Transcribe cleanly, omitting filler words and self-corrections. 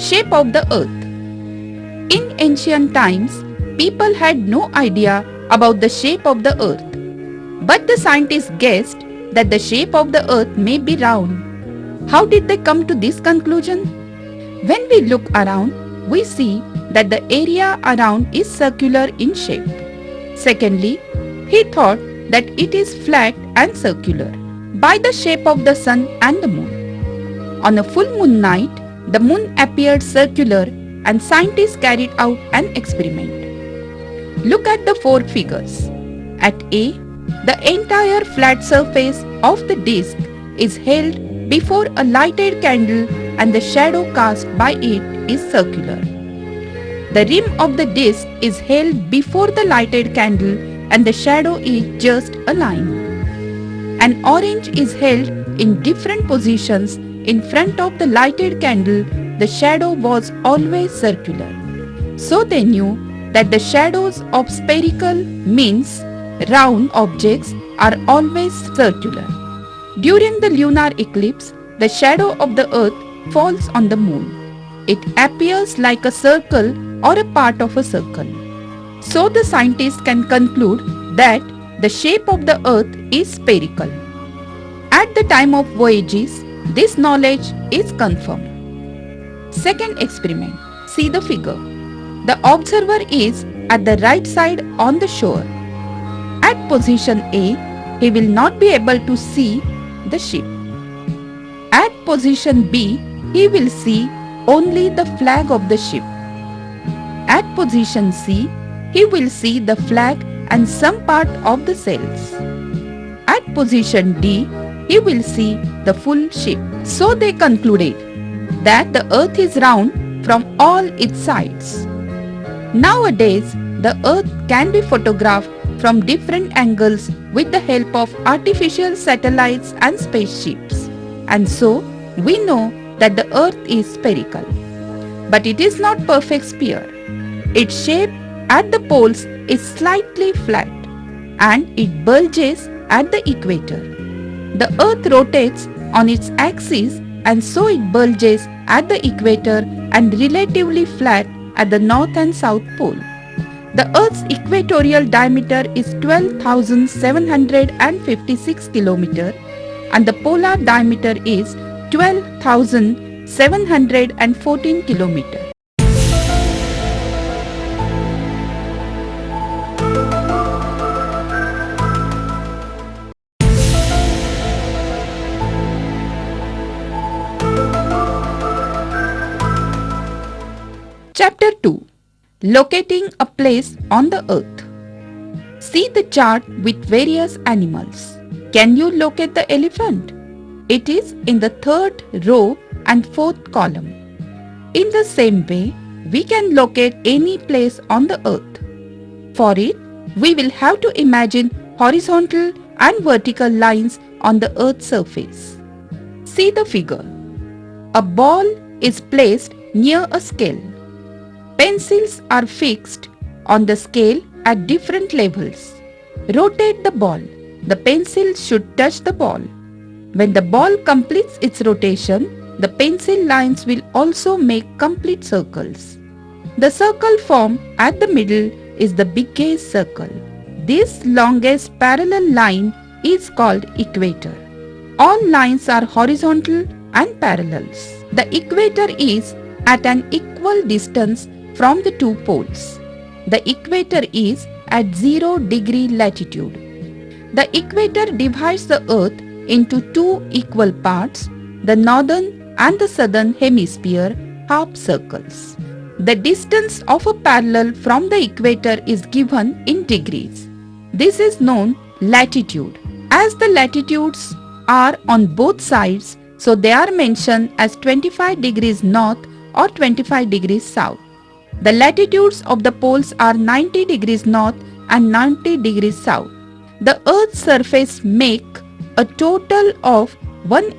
Shape of the Earth. In ancient times, people had no idea about the shape of the Earth. But the scientists guessed that the shape of the Earth may be round. How did they come to this conclusion? When we look around, we see that the area around is circular in shape. Secondly, he thought that it is flat and circular by the shape of the sun and the moon. On a full moon night, the moon appeared circular and scientists carried out an experiment. Look at the four figures. At A, the entire flat surface of the disk is held before a lighted candle and the shadow cast by it is circular. The rim of the disk is held before the lighted candle and the shadow is just a line. An orange is held in different positions in front of the lighted candle. The shadow was always circular. So they knew that the shadows of spherical means round objects are always circular. During the lunar eclipse, the shadow of the earth falls on the moon. It appears like a circle or a part of a circle. So the scientists can conclude that the shape of the earth is spherical. At the time of voyages, this knowledge is confirmed. Second experiment. See the figure. The observer is at the right side on the shore. At position A, he will not be able to see the ship. At position B, he will see only the flag of the ship. At position C, he will see the flag and some part of the sails. At position D, he will see the full ship. So they concluded that the earth is round from all its sides. Nowadays, the earth can be photographed from different angles with the help of artificial satellites and spaceships. And so, we know that the earth is spherical. But it is not perfect sphere. Its shape at the poles is slightly flat and it bulges at the equator. The earth rotates on its axis and so it bulges at the equator and relatively flat at the north and south pole. The earth's equatorial diameter is 12,756 km and the polar diameter is 12,714 km. Chapter 2. Locating a place on the earth. See the chart with various animals. Can you locate the elephant? It is in the third row and fourth column. In the same way, we can locate any place on the earth. For it, we will have to imagine horizontal and vertical lines on the earth's surface. See the figure. A ball is placed near a scale. Pencils are fixed on the scale at different levels. Rotate the ball. The pencil should touch the ball. When the ball completes its rotation, the pencil lines will also make complete circles. The circle formed at the middle is the biggest circle. This longest parallel line is called equator. All lines are horizontal and parallels. The equator is at an equal distance from the two poles. The equator is at 0 degree latitude. The equator divides the earth into two equal parts, the northern and the southern hemisphere, half circles. The distance of a parallel from the equator is given in degrees. This is known latitude. As the latitudes are on both sides, so they are mentioned as 25 degrees north or 25 degrees south. The latitudes of the poles are 90 degrees north and 90 degrees south. The earth's surface make a total of 1